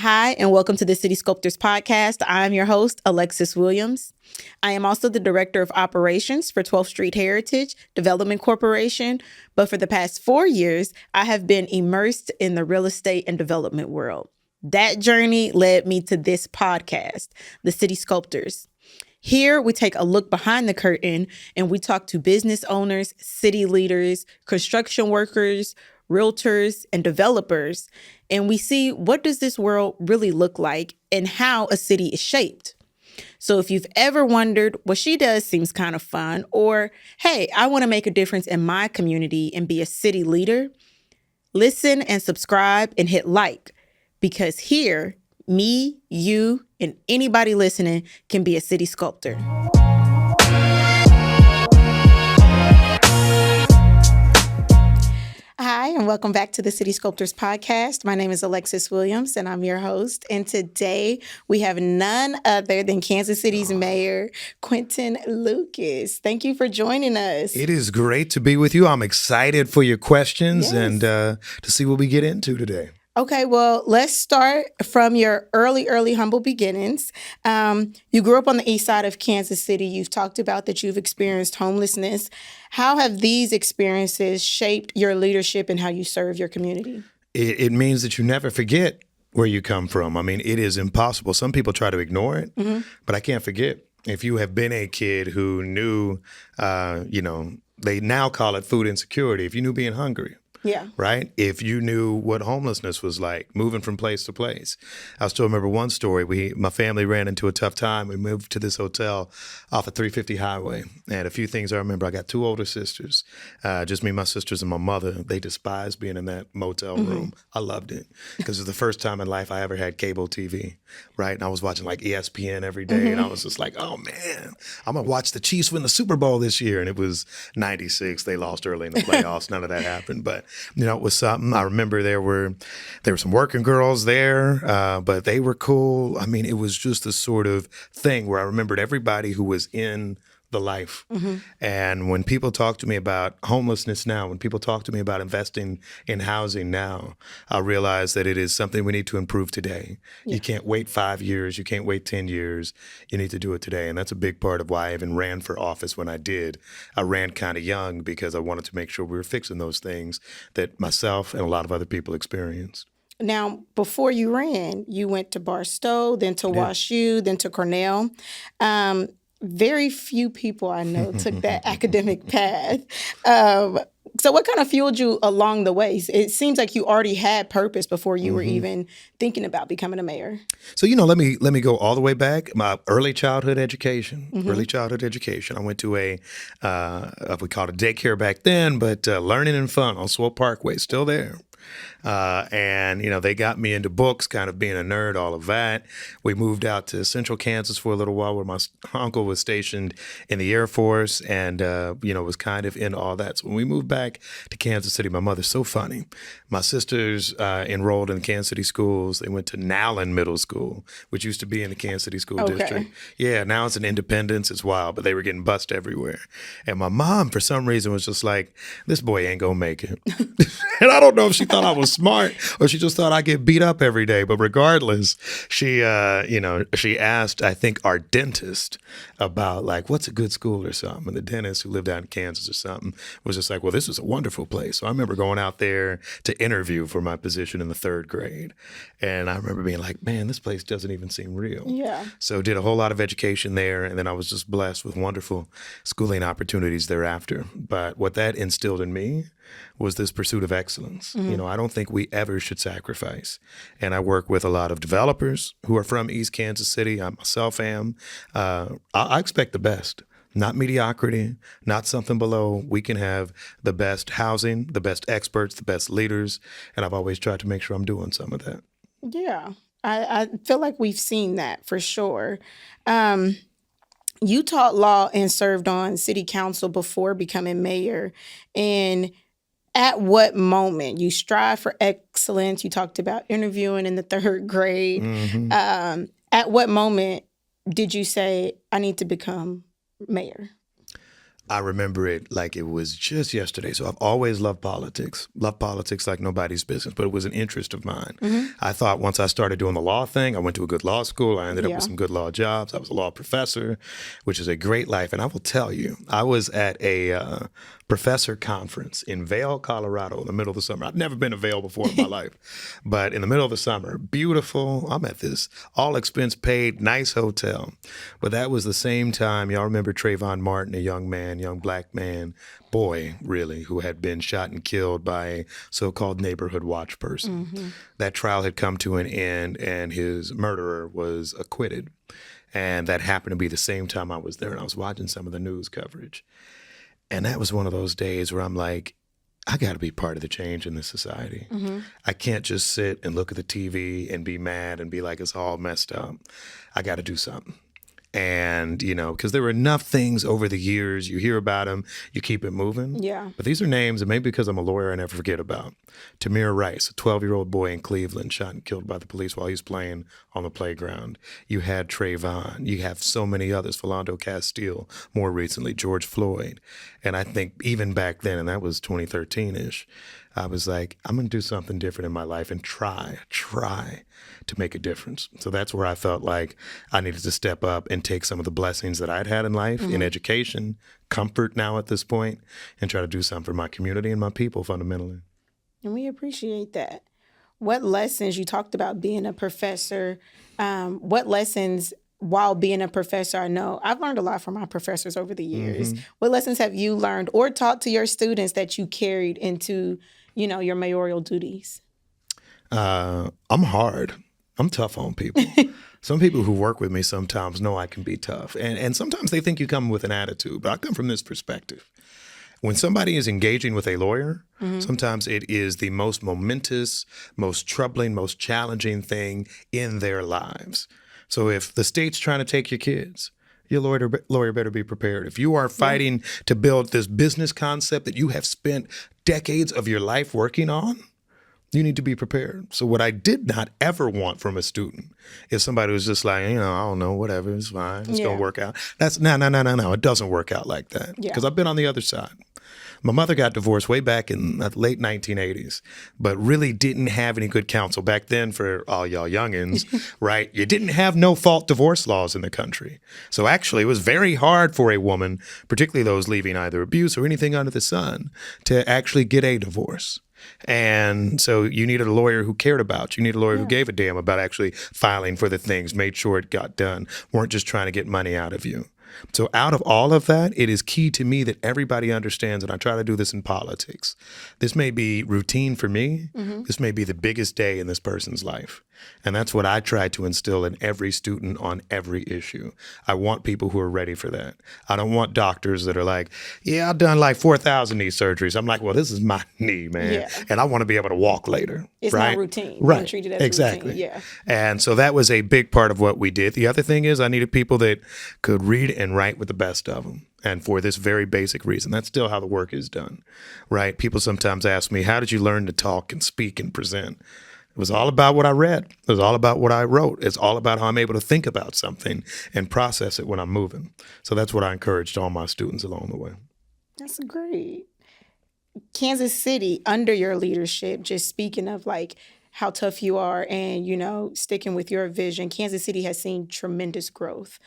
Hi, and welcome to the City Sculptors Podcast. I'm your host, Alexis Williams. I am also the Director of Operations for 12th Street Heritage Development Corporation, but for the past 4 years, I have been immersed in the real estate and development world. That journey led me to this podcast, the City Sculptors. Here, we take a look behind the curtain and we talk to business owners, city leaders, construction workers, realtors, and developers, and we see what does this world really look like and how a city is shaped. So if you've ever wondered, what she does seems kind of fun, or, hey, I want to make a difference in my community and be a city leader, listen and subscribe and hit like, because here, me, you, and anybody listening can be a city sculptor. Hi, and welcome back to the City Sculptors Podcast. My name is Alexis Williams, and I'm your host. And today we have none other than Kansas City's Mayor, Quinton Lucas. Thank you for joining us. It is great to be with you. I'm excited for your questions and to see what we get into today. Okay, well, let's start from your early humble beginnings. You grew up on the east side of Kansas City. You've talked about that you've experienced homelessness. How have these experiences shaped your leadership and how you serve your community? It means that you never forget where you come from. I mean, it is impossible. Some people try to ignore it, but I can't forget. If you have been a kid who knew, they now call it food insecurity. If you knew being hungry. Yeah. Right? If you knew what homelessness was like, moving from place to place. I still remember one story. My family ran into a tough time. We moved to this hotel off of 350 Highway. And a few things I remember. I got 2 older sisters, just me, my sisters, and my mother. They despised being in that motel room. I loved it because it was the first time in life I ever had cable TV, right? And I was watching like ESPN every day. And I was just like, oh, man, I'm going to watch the Chiefs win the Super Bowl this year. And it was 96. They lost early in the playoffs. None of that happened. But it was something. I remember there were some working girls there, but they were cool. I mean, it was just a sort of thing where I remembered everybody who was in the life. And when people talk to me about homelessness now, when people talk to me about investing in housing now, I realize that it is something we need to improve today. Yeah. You can't wait 5 years. You can't wait 10 years. You need to do it today. And that's a big part of why I even ran for office when I did. I ran kind of young because I wanted to make sure we were fixing those things that myself and a lot of other people experienced. Now, before you ran, you went to Barstow, then to WashU, then to Cornell. Very few people I know took that academic path. So what kind of fueled you along the way? It seems like you already had purpose before you were even thinking about becoming a mayor. So, let me go all the way back. My early childhood education. I went to we called it daycare back then, but Learning and Fun on Swope Parkway, still there. And they got me into books, kind of being a nerd, all of that. We moved out to Central Kansas for a little while where my uncle was stationed in the Air Force and, was kind of into all that. So when we moved back to Kansas City, my mother's so funny. My sisters enrolled in the Kansas City schools. They went to Nowlin Middle School, which used to be in the Kansas City School District. Yeah, now it's an Independence. It's wild, but they were getting bused everywhere. And my mom, for some reason, was just like, this boy ain't gonna make it. And I don't know if she thought I was smart or she just thought I get beat up every day. But regardless, she asked, I think, our dentist about like, what's a good school or something. And the dentist who lived out in Kansas or something was just like, well, this is a wonderful place. So I remember going out there to interview for my position in the 3rd grade. And I remember being like, man, this place doesn't even seem real. Yeah. So did a whole lot of education there. And then I was just blessed with wonderful schooling opportunities thereafter. But what that instilled in me was this pursuit of excellence. I don't think we ever should sacrifice. And I work with a lot of developers who are from East Kansas City. I myself am. I expect the best, not mediocrity, not something below. We can have the best housing, the best experts, the best leaders. And I've always tried to make sure I'm doing some of that. Yeah, I feel like we've seen that for sure. You taught law and served on city council before becoming mayor. And at what moment you strive for excellence? You talked about interviewing in the 3rd grade. At what moment did you say, I need to become mayor? I remember it like it was just yesterday. So I've always loved politics like nobody's business, but it was an interest of mine. I thought once I started doing the law thing, I went to a good law school. I ended up with some good law jobs. I was a law professor, which is a great life. And I will tell you, I was at a professor conference in Vail, Colorado in the middle of the summer. I'd never been to Vail before in my life, but in the middle of the summer, beautiful. I'm at this all expense paid, nice hotel. But that was the same time, y'all remember Trayvon Martin, a young black man, boy, really, who had been shot and killed by a so-called neighborhood watch person. That trial had come to an end and his murderer was acquitted. And that happened to be the same time I was there, and I was watching some of the news coverage. And that was one of those days where I'm like, I got to be part of the change in this society. I can't just sit and look at the TV and be mad and be like, it's all messed up. I got to do something. And, you know, because there were enough things over the years, you hear about them, you keep it moving. Yeah. But these are names, and maybe because I'm a lawyer, I never forget about. Tamir Rice, a 12-year-old boy in Cleveland, shot and killed by the police while he was playing on the playground. You had Trayvon. You have so many others, Philando Castile, more recently, George Floyd. And I think even back then, and that was 2013-ish, I was like, I'm going to do something different in my life and try to make a difference. So that's where I felt like I needed to step up and take some of the blessings that I'd had in life, in education, comfort now at this point, and try to do something for my community and my people fundamentally. And we appreciate that. What lessons, you talked about being a professor, what lessons while being a professor, I know I've learned a lot from my professors over the years. What lessons have you learned or taught to your students that you carried into, you know, your mayoral duties? I'm hard. I'm tough on people. Some people who work with me sometimes know I can be tough. And sometimes they think you come with an attitude, but I come from this perspective. When somebody is engaging with a lawyer, sometimes it is the most momentous, most troubling, most challenging thing in their lives. So if the state's trying to take your kids, your lawyer better be prepared. If you are fighting to build this business concept that you have spent decades of your life working on, you need to be prepared. So what I did not ever want from a student is somebody who's just like, you know, I don't know, whatever, it's fine, it's going to work out. That's no. It doesn't work out like that. Because I've been on the other side. My mother got divorced way back in the late 1980s, but really didn't have any good counsel. Back then, for all y'all youngins, right, you didn't have no-fault divorce laws in the country. So actually, it was very hard for a woman, particularly those leaving either abuse or anything under the sun, to actually get a divorce. And so you needed a lawyer who cared about you. You needed a lawyer who gave a damn about actually filing for the things, made sure it got done, weren't just trying to get money out of you. So out of all of that, it is key to me that everybody understands, and I try to do this in politics. This may be routine for me. This may be the biggest day in this person's life. And that's what I try to instill in every student on every issue. I want people who are ready for that. I don't want doctors that are like, yeah, I've done like 4,000 knee surgeries. I'm like, well, this is my knee, man. And I want to be able to walk later. It's not routine. Right. Being treated as routine. Yeah. And so that was a big part of what we did. The other thing is I needed people that could read and write with the best of them. And for this very basic reason, that's still how the work is done, right? People sometimes ask me, how did you learn to talk and speak and present? It was all about what I read. It was all about what I wrote. It's all about how I'm able to think about something and process it when I'm moving. So that's what I encouraged all my students along the way. That's great. Kansas City, under your leadership, just speaking of like how tough you are and, you know, sticking with your vision, Kansas City has seen tremendous growth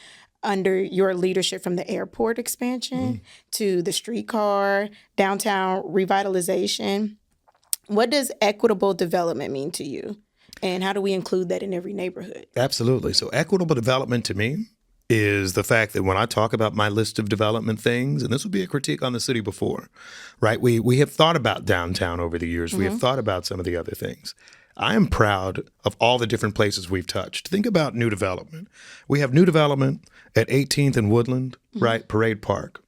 under your leadership, from the airport expansion to the streetcar, downtown revitalization. What does equitable development mean to you? And how do we include that in every neighborhood? Absolutely. So equitable development to me is the fact that when I talk about my list of development things, and this would be a critique on the city before, right? We have thought about downtown over the years. We have thought about some of the other things. I am proud of all the different places we've touched. Think about new development. We have new development at 18th and Woodland, right? Parade Park.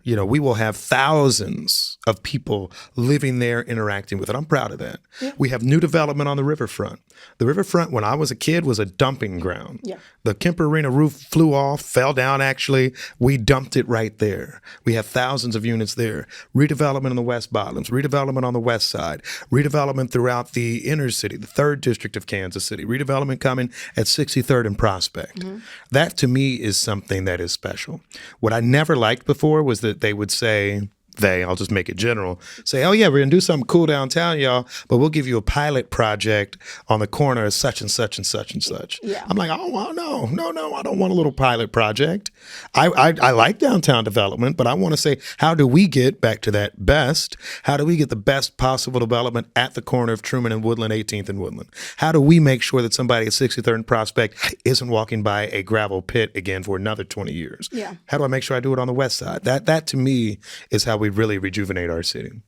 You know, we will have thousands of people living there, interacting with it. I'm proud of that. We have new development on the riverfront. The riverfront, when I was a kid, was a dumping ground. Yeah. The Kemper Arena roof flew off, fell down actually. We dumped it right there. We have thousands of units there. Redevelopment in the West Bottoms, redevelopment on the west side, redevelopment throughout the inner city, the 3rd District of Kansas City, redevelopment coming at 63rd and Prospect. That to me is something that is special. What I never liked before was that they would say, I'll just make it general, say, oh yeah, we're going to do something cool downtown, y'all, but we'll give you a pilot project on the corner of such and such and such and such. Yeah. I'm like, oh, no, I don't want a little pilot project. I like downtown development, but I want to say, how do we get back to that best? How do we get the best possible development at the corner of Truman and Woodland, 18th and Woodland? How do we make sure that somebody at 63rd and Prospect isn't walking by a gravel pit again for another 20 years? Yeah. How do I make sure I do it on the west side? That to me is how we really rejuvenate our city.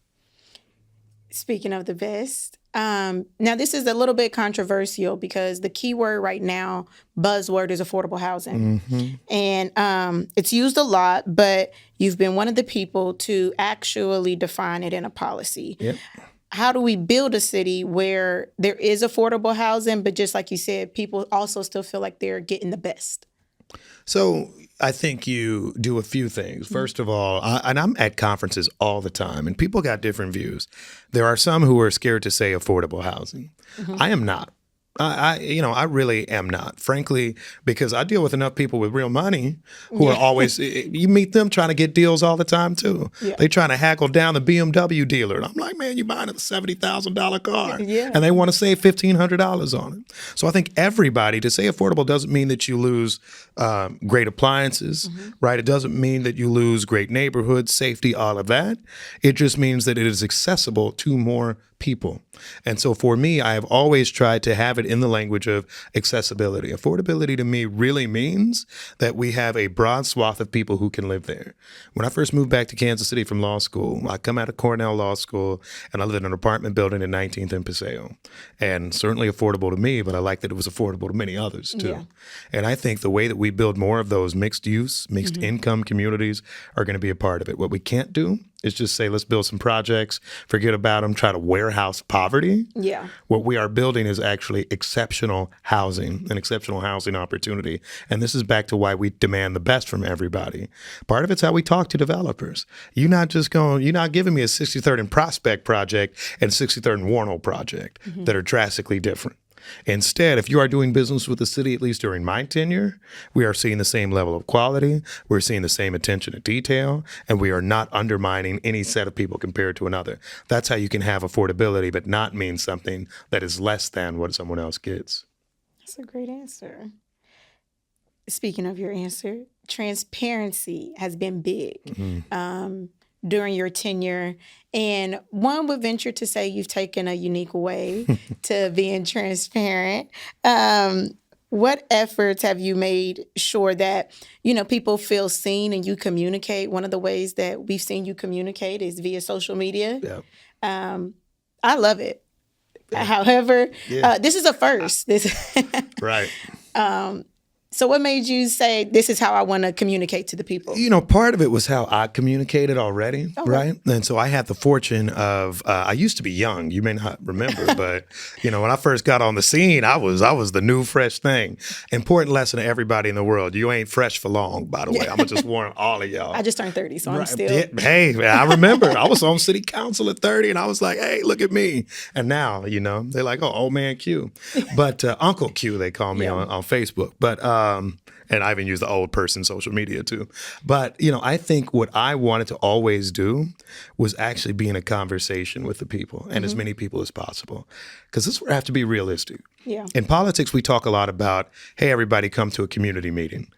Speaking of the best, now this is a little bit controversial because the key word right now, buzzword, is affordable housing. And it's used a lot, but you've been one of the people to actually define it in a policy. Yep. How do we build a city where there is affordable housing, but just like you said, people also still feel like they're getting the best? So I think you do a few things. First of all, and I'm at conferences all the time, and people got different views. There are some who are scared to say affordable housing. I am not. I really am not, frankly, because I deal with enough people with real money who are always, you meet them trying to get deals all the time too. Yeah. They trying to haggle down the BMW dealer. And I'm like, man, you're buying a $70,000 car. Yeah. And they want to save $1,500 on it. So I think everybody, to say affordable doesn't mean that you lose great appliances, right? It doesn't mean that you lose great neighborhoods, safety, all of that. It just means that it is accessible to more people. And so for me, I have always tried to have it in the language of accessibility. Affordability to me really means that we have a broad swath of people who can live there. When I first moved back to Kansas City from law school, I come out of Cornell Law School and I lived in an apartment building in 19th and Paseo. And certainly affordable to me, but I like that it was affordable to many others too. Yeah. And I think the way that we build more of those mixed use, mixed income communities are going to be a part of it. What we can't do is just say, let's build some projects, forget about them, try to warehouse poverty. Yeah. What we are building is actually exceptional housing, an exceptional housing opportunity. And this is back to why we demand the best from everybody. Part of it's how we talk to developers. You're not giving me a 63rd and Prospect project and 63rd and Warnell project that are drastically different. Instead, if you are doing business with the city, at least during my tenure, we are seeing the same level of quality, we're seeing the same attention to detail, and we are not undermining any set of people compared to another. That's how you can have affordability, but not mean something that is less than what someone else gets. That's a great answer. Speaking of your answer, transparency has been big during your tenure. And one would venture to say you've taken a unique way to being transparent. What efforts have you made sure that, people feel seen and you communicate? One of the ways that we've seen you communicate is via social media. Yeah. I love it. Yeah. However, this is a first. Right. So what made you say, this is how I want to communicate to the people? Part of it was how I communicated already, right? And so I had the fortune of, I used to be young, you may not remember, but, when I first got on the scene, I was the new fresh thing. Important lesson to everybody in the world, you ain't fresh for long, by the way. I'm going to just warn all of y'all. I just turned 30, so I'm still. Hey, I remember, I was on city council at 30 and I was like, hey, look at me. And now, they're like, oh, old man Q. But Uncle Q, they call me on Facebook. But, and I even use the old person social media too. But, I think what I wanted to always do was actually be in a conversation with the people and as many people as possible. Because this is where I have to be realistic. Yeah. In politics, we talk a lot about, hey, everybody come to a community meeting.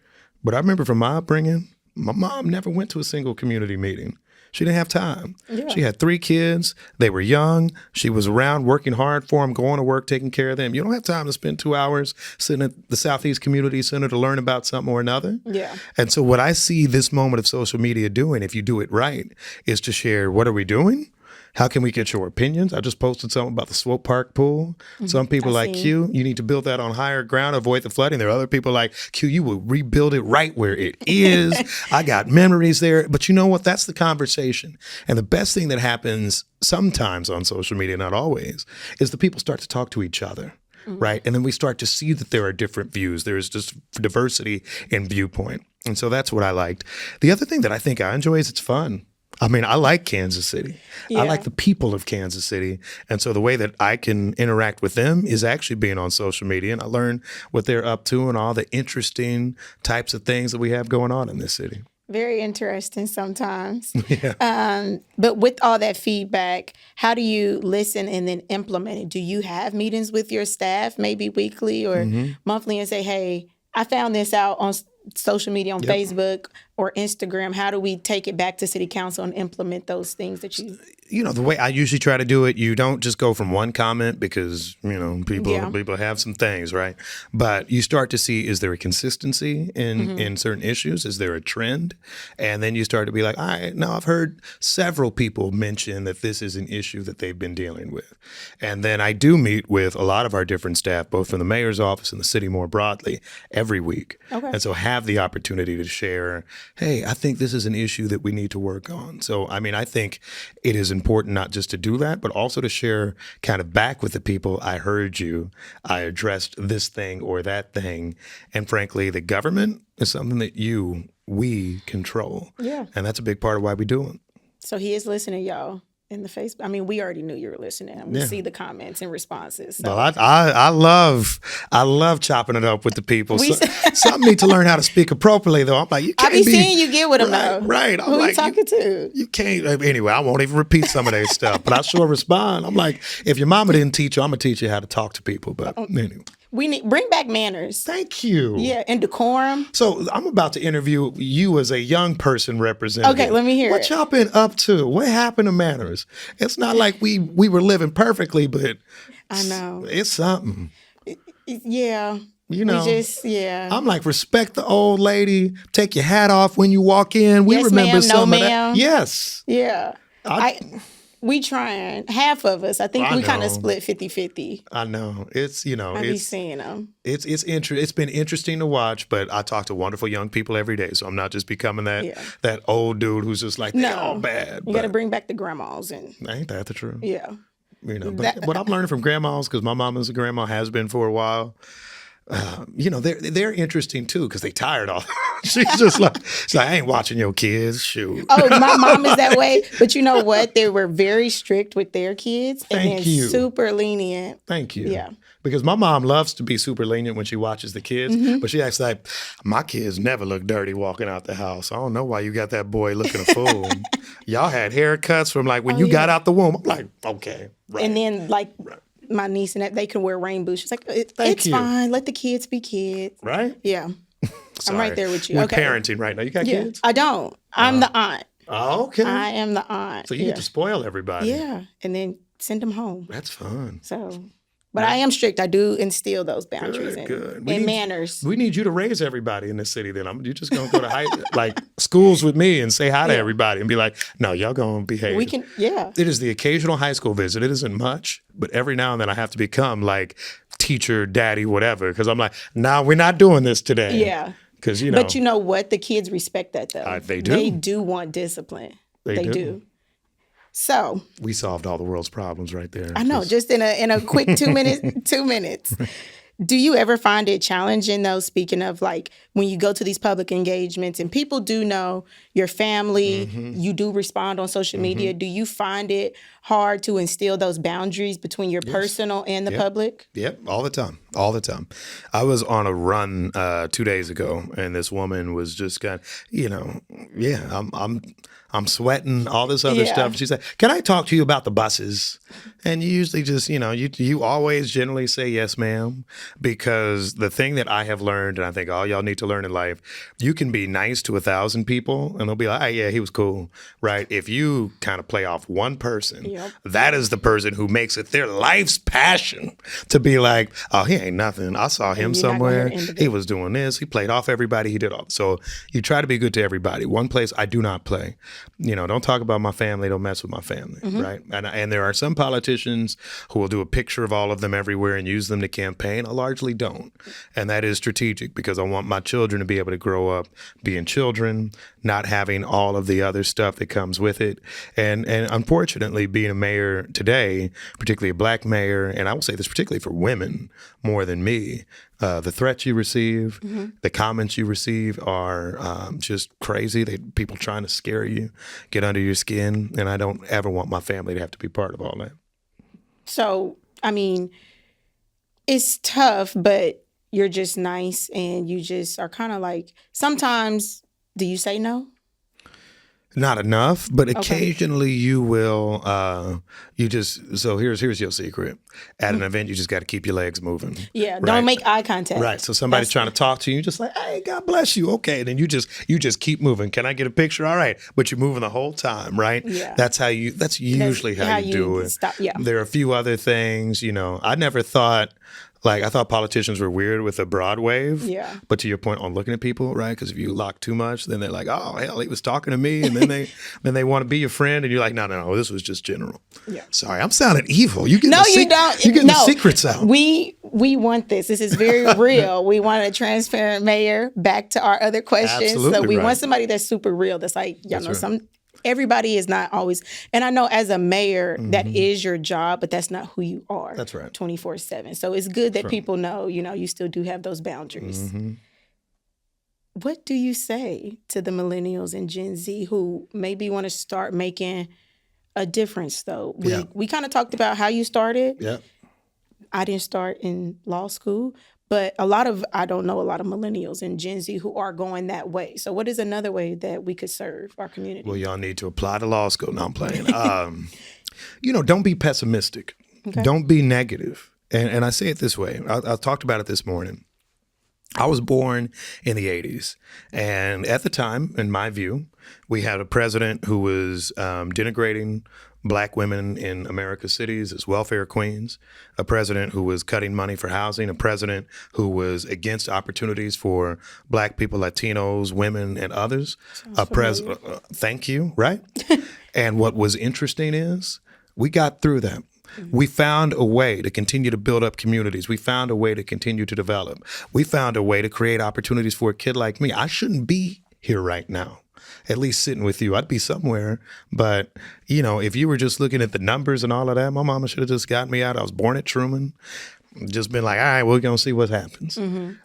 But I remember from my upbringing, my mom never went to a single community meeting. She didn't have time. Yeah. She had 3 kids. They were young. She was around working hard for them, going to work, taking care of them. You don't have time to spend 2 hours sitting at the Southeast Community Center to learn about something or another. Yeah. And so what I see this moment of social media doing, if you do it right, is to share, what are we doing? How can we get your opinions? I just posted something about the Swope Park pool. Some people like, Q, you need to build that on higher ground, avoid the flooding. There are other people like, Q, you will rebuild it right where it is. I got memories there. But you know what? That's the conversation. And the best thing that happens sometimes on social media, not always, is the people start to talk to each other. right? And then we start to see that there are different views. There is just diversity in viewpoint. And so that's what I liked. The other thing that I think I enjoy is it's fun. I mean, I like Kansas City. I like the people of Kansas City. And so the way that I can interact with them is actually being on social media. And I learn what they're up to and all the interesting types of things that we have going on in this city. Very interesting sometimes. Yeah. But with all that feedback, how do you listen and then implement it? Do you have meetings with your staff, maybe weekly or monthly, and say, hey, I found this out on social media, on Facebook or Instagram. How do we take it back to city council and implement those things that you... You know, the way I usually try to do it, you don't just go from one comment because, you know, people have some things, right? But you start to see, is there a consistency in certain issues? Is there a trend? And then you start to be like, all right, now I've heard several people mention that this is an issue that they've been dealing with. And then I do meet with a lot of our different staff, both from the mayor's office and the city more broadly, every week. Okay. And so have the opportunity to share, hey, I think this is an issue that we need to work on. So, I mean, I think it is important not just to do that, but also to share kind of back with the people, I heard you, I addressed this thing or that thing. And frankly, the government is something that we control. Yeah. And that's a big part of why we do it. So he is listening, y'all. In the Facebook, I mean, we already knew you were listening. We see the comments and responses. So. Well, I love chopping it up with the people. Some need to learn how to speak appropriately, though. I'm like, you can't I be seeing you get with them, though. Right. I'm Who like, you talking to? You can't. Anyway, I won't even repeat some of that stuff, but I sure respond. I'm like, if your mama didn't teach you, I'm gonna teach you how to talk to people. But anyway. We need bring back manners. Thank you. Yeah, and decorum. So I'm about to interview you as a young person representative. Okay, let me hear what y'all been up to? What happened to manners? It's not like we were living perfectly, but I know it's something. Yeah. You know, yeah. I'm like, respect the old lady. Take your hat off when you walk in. We yes, remember ma'am, some no, of ma'am. that. Yes. Yeah. We trying. Half of us. I think we kind of split 50-50. I know. It's, you know. I be seeing them. It's been interesting to watch, but I talk to wonderful young people every day. So I'm not just becoming that old dude who's just like, they're all bad. You got to bring back the grandmas. Ain't that the truth? Yeah. You know, but what I'm learning from grandmas, because my mama's a grandma, has been for a while. You know, they're interesting too because they tired all. She's like, I ain't watching your kids. Shoot. Oh, my mom is that way. But you know what? They were very strict with their kids and then super lenient. Thank you. Yeah. Because my mom loves to be super lenient when she watches the kids, but she acts like, my kids never look dirty walking out the house. I don't know why you got that boy looking a fool. Y'all had haircuts from like when you got out the womb. I'm like, okay. Right. And then like. Right. My niece and that they can wear rainbows. She's like, it's fine. Let the kids be kids. Right? Yeah. I'm right there with you. We're parenting right now. You got kids? I don't. I'm the aunt. Oh, okay. I am the aunt. So you get to spoil everybody. Yeah. And then send them home. That's fun. So, but I am strict. I do instill those boundaries and manners. We need you to raise everybody in this city then. You're just going to go to schools with me and say hi to everybody and be like, no, y'all going to behave. We can, It is the occasional high school visit. It isn't much, but every now and then I have to become like teacher, daddy, whatever, because I'm like, nah, we're not doing this today. Yeah. Because, you know. But you know what? The kids respect that though. They do. They do want discipline. They do. So we solved all the world's problems right there. I know, just in a quick 2 minutes. Do you ever find it challenging though, speaking of like when you go to these public engagements and people do know your family, you do respond on social media. Do you find it hard to instill those boundaries between your personal and the public? Yep, all the time. I was on a run 2 days ago and this woman was just kind of, I'm sweating, all this other stuff. She said, can I talk to you about the buses? And you usually just, you always generally say, yes, ma'am. Because the thing that I have learned, and I think all y'all need to learn in life, you can be nice to 1,000 people and they'll be like, oh, yeah, he was cool, right? If you kind of play off one person, that is the person who makes it their life's passion to be like, oh, he ain't nothing. I saw him you're not gonna hear somewhere. the end of He it. was doing this. He played off everybody. He did all. So you try to be good to everybody. One place I do not play. Don't talk about my family. Don't mess with my family, right? And there are some politicians who will do a picture of all of them everywhere and use them to campaign. I largely don't. And that is strategic because I want my children to be able to grow up being children, not having all of the other stuff that comes with it. And unfortunately, being a mayor today, particularly a black mayor, and I will say this particularly for women more than me, the threats you receive, the comments you receive are just crazy. People trying to scare you, get under your skin. And I don't ever want my family to have to be part of all that. So, I mean, it's tough, but you're just nice and you just are kind of like, sometimes, do you say no? Not enough, but occasionally you will. So here's your secret. At an event, you just got to keep your legs moving. Yeah, right? don't make eye contact. Right. So somebody's trying to talk to you, just like, hey, God bless you. Okay. And then you just keep moving. Can I get a picture? All right. But you're moving the whole time, right? Yeah. That's usually how you do it. Stop. Yeah. There are a few other things, I never thought. I thought politicians were weird with a broad wave. Yeah. But to your point on looking at people, right? Because if you lock too much, then they're like, oh, hell, he was talking to me. And then they want to be your friend. And you're like, no, this was just general. Yeah. Sorry, I'm sounding evil. You don't. You're getting the secrets out. We want this. This is very real. We want a transparent mayor. Back to our other questions. Absolutely So we right. want somebody that's super real. That's like, everybody is not always, and I know as a mayor, that is your job, but that's not who you are. That's right. 24/7. So it's good that people know, you still do have those boundaries. What do you say to the millennials and Gen Z who maybe want to start making a difference though? We kind of talked about how you started. Yeah. I didn't start in law school. But I don't know a lot of millennials and Gen Z who are going that way. So what is another way that we could serve our community? Well, y'all need to apply to law school. No, I'm playing. Don't be pessimistic. Okay. Don't be negative. And I say it this way. I talked about it this morning. I was born in the 80s. And at the time, in my view, we had a president who was denigrating Black women in America's cities as welfare queens, a president who was cutting money for housing, a president who was against opportunities for Black people, Latinos, women, and others. Thank you, right? And what was interesting is we got through that. We found a way to continue to build up communities. We found a way to continue to develop. We found a way to create opportunities for a kid like me. I shouldn't be here right now. At least sitting with you. I'd be somewhere. But, if you were just looking at the numbers and all of that, my mama should have just gotten me out. I was born at Truman. Just been like, all right, we're going to see what happens.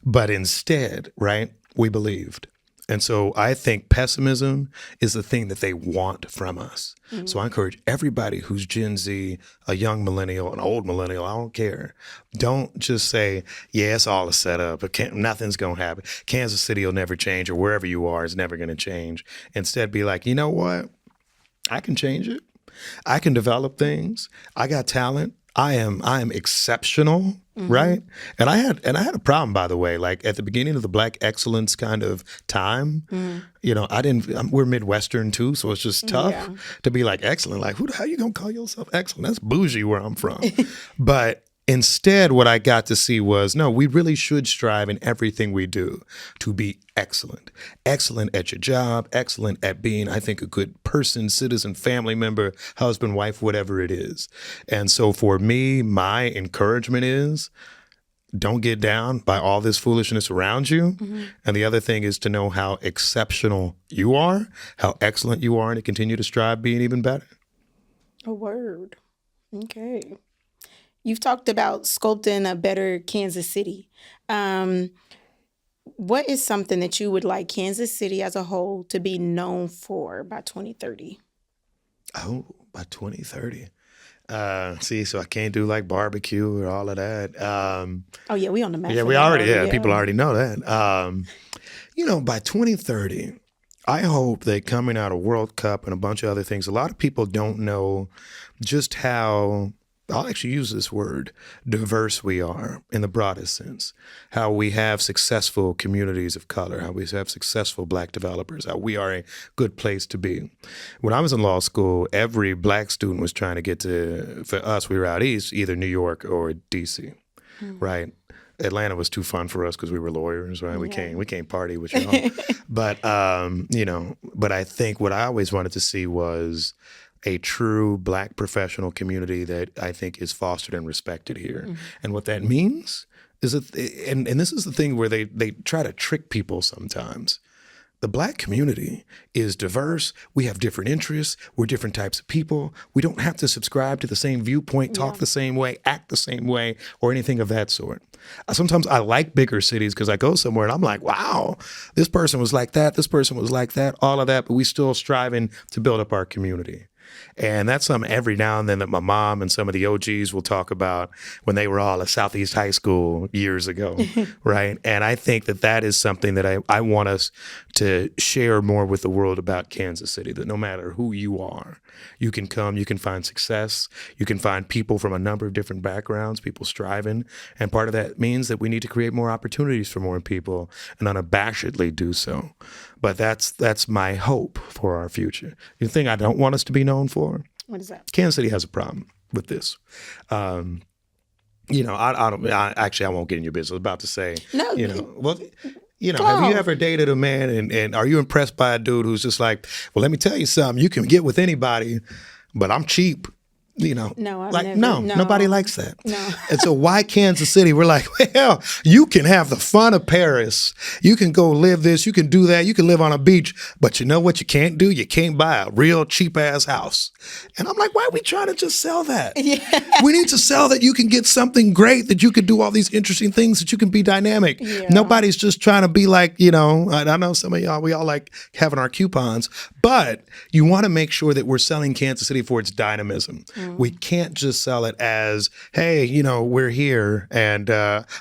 But instead, right, we believed. And so I think pessimism is the thing that they want from us. So I encourage everybody who's Gen Z, a young millennial, an old millennial, I don't care. Don't just say, yeah, it's all a setup. Nothing's going to happen. Kansas City will never change, or wherever you are is never going to change. Instead, be like, you know what? I can change it. I can develop things. I got talent. I am exceptional, right? And I had a problem, by the way. Like at the beginning of the Black excellence kind of time, we're Midwestern too, so it's just tough to be like excellent. Like how you gonna call yourself excellent? That's bougie where I'm from. But instead, what I got to see was, no, we really should strive in everything we do to be excellent. Excellent at your job, excellent at being, I think, a good person, citizen, family member, husband, wife, whatever it is. And so for me, my encouragement is, don't get down by all this foolishness around you. And the other thing is to know how exceptional you are, how excellent you are, and to continue to strive being even better. A word. Okay. You've talked about sculpting a better Kansas City. What is something that you would like Kansas City as a whole to be known for by 2030? Oh, by 2030. So I can't do like barbecue or all of that. We on the map. Yeah, we already, people already know that. By 2030, I hope that coming out of World Cup and a bunch of other things, a lot of people don't know just how, I'll actually use this word, diverse we are in the broadest sense. How we have successful communities of color, how we have successful Black developers, how we are a good place to be. When I was in law school, every Black student was trying to get to, for us, we were out east, either New York or DC, right? Atlanta was too fun for us because we were lawyers, right? Yeah. We can't party with y'all. But but I think what I always wanted to see was a true Black professional community that I think is fostered and respected here. Mm-hmm. And what that means is and this is the thing where they try to trick people sometimes. The Black community is diverse. We have different interests. We're different types of people. We don't have to subscribe to the same viewpoint, talk the same way, act the same way, or anything of that sort. Sometimes I like bigger cities because I go somewhere and I'm like, wow, this person was like that. This person was like that, all of that. But we still striving to build up our community. And that's something every now and then that my mom and some of the OGs will talk about when they were all at Southeast High School years ago, right? And I think that is something that I want us to share more with the world about Kansas City, that no matter who you are, you can come, you can find success, you can find people from a number of different backgrounds, people striving. And part of that means that we need to create more opportunities for more people and unabashedly do so. But that's my hope for our future. The thing I don't want us to be known for. What is that? Kansas City has a problem with this. I won't get in your business. I was about to say, no, have you ever dated a man and are you impressed by a dude who's just like, well, let me tell you something, you can get with anybody, but I'm cheap. No, nobody likes that. No. And so why Kansas City? We're like, well, you can have the fun of Paris. You can go live this. You can do that. You can live on a beach. But you know what you can't do? You can't buy a real cheap ass house. And I'm like, why are we trying to just sell that? Yeah. We need to sell that you can get something great, that you can do all these interesting things, that you can be dynamic. Yeah. Nobody's just trying to be like, I know some of y'all, we all like having our coupons, but you want to make sure that we're selling Kansas City for its dynamism. We can't just sell it as, hey, we're here and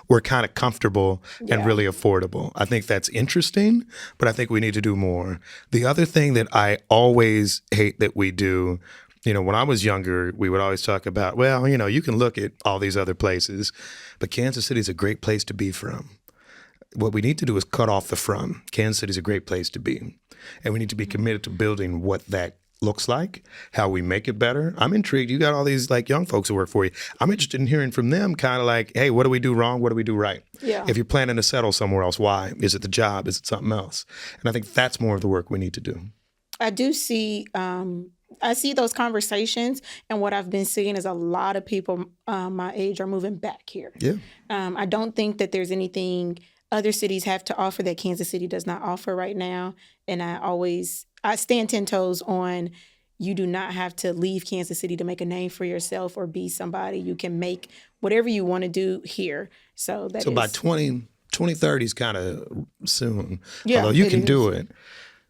we're kind of comfortable and really affordable. I think that's interesting, but I think we need to do more. The other thing that I always hate that we do, when I was younger, we would always talk about, well, you can look at all these other places, but Kansas City is a great place to be from. What we need to do is cut off the from. Kansas City is a great place to be. And we need to be committed to building what that looks like, how we make it better. I'm intrigued. You got all these young folks who work for you. I'm interested in hearing from them kind of like, hey, what do we do wrong? What do we do right? Yeah. If you're planning to settle somewhere else, why? Is it the job? Is it something else? And I think that's more of the work we need to do. I do see, I see those conversations, and what I've been seeing is a lot of people my age are moving back here. Yeah. I don't think that there's anything other cities have to offer that Kansas City does not offer right now. And I stand 10 toes on, you do not have to leave Kansas City to make a name for yourself or be somebody. You can make whatever you want to do here. So by 2030 is kind of soon, yeah, although you can do it.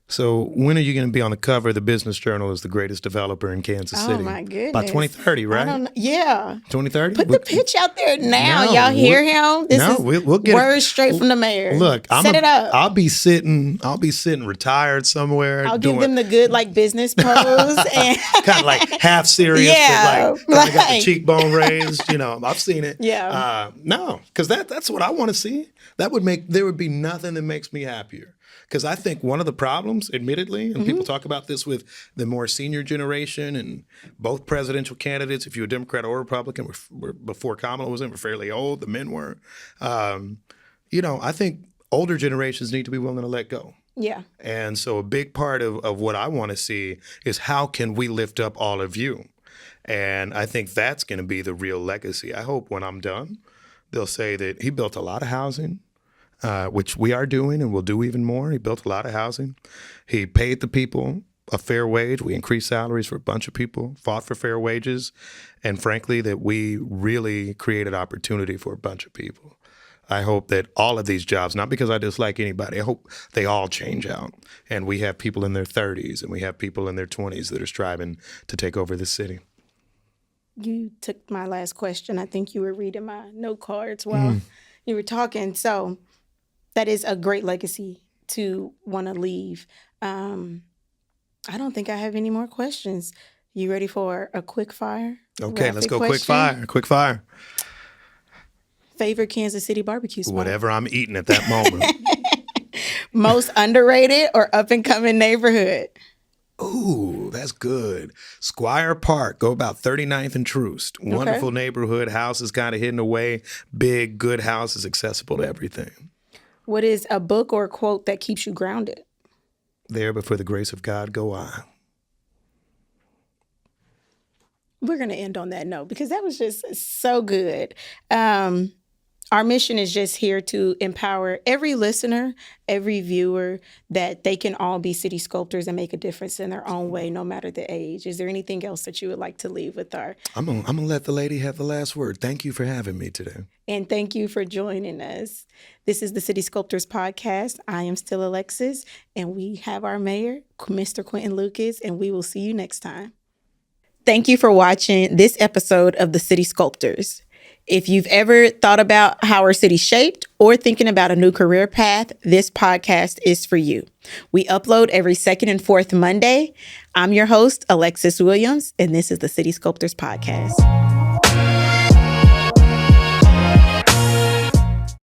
So when are you going to be on the cover of the Business Journal as the greatest developer in Kansas City? Oh, my goodness. By 2030, right? I don't know. Yeah. 2030? Put the pitch out there now. Y'all hear him? This is we'll get words straight from the mayor. Look, set it up. I'll be sitting retired somewhere. I'll give them the good business pose. And kind of like half serious, yeah, but kind of got the cheekbone raised. I've seen it. Yeah. No, because that's what I want to see. There would be nothing that makes me happier. Because I think one of the problems, admittedly, and people talk about this with the more senior generation and both presidential candidates, if you're a Democrat or Republican, were before Kamala was in, were fairly old, the men were. I think older generations need to be willing to let go. Yeah. And so a big part of what I want to see is how can we lift up all of you? And I think that's going to be the real legacy. I hope when I'm done, they'll say that he built a lot of housing. Which we are doing and will do even more. He built a lot of housing. He paid the people a fair wage. We increased salaries for a bunch of people, fought for fair wages, and frankly, that we really created opportunity for a bunch of people. I hope that all of these jobs, not because I dislike anybody, I hope they all change out. And we have people in their 30s and we have people in their 20s that are striving to take over the city. You took my last question. I think you were reading my note cards while you were talking. So that is a great legacy to want to leave. I don't think I have any more questions. You ready for a quick fire? Okay, let's go quick fire. Quick fire. Favorite Kansas City barbecue spot? Whatever I'm eating at that moment. Most underrated or up and coming neighborhood? Ooh, that's good. Squire Park, go about 39th and Troost. Wonderful neighborhood, houses kind of hidden away, big, good houses, accessible to everything. What is a book or a quote that keeps you grounded? There, but for the grace of God, go I. We're going to end on that note because that was just so good. Our mission is just here to empower every listener, every viewer, that they can all be city sculptors and make a difference in their own way, no matter the age. Is there anything else that you would like to leave with our... I'm gonna let the lady have the last word. Thank you for having me today. And thank you for joining us. This is the City Sculptors Podcast. I am still Alexis, and we have our mayor, Mr. Quinton Lucas, and we will see you next time. Thank you for watching this episode of the City Sculptors. If you've ever thought about how our city shaped or thinking about a new career path, this podcast is for you. We upload every second and fourth Monday. I'm your host, Alexis Williams, and this is the City Sculptors Podcast.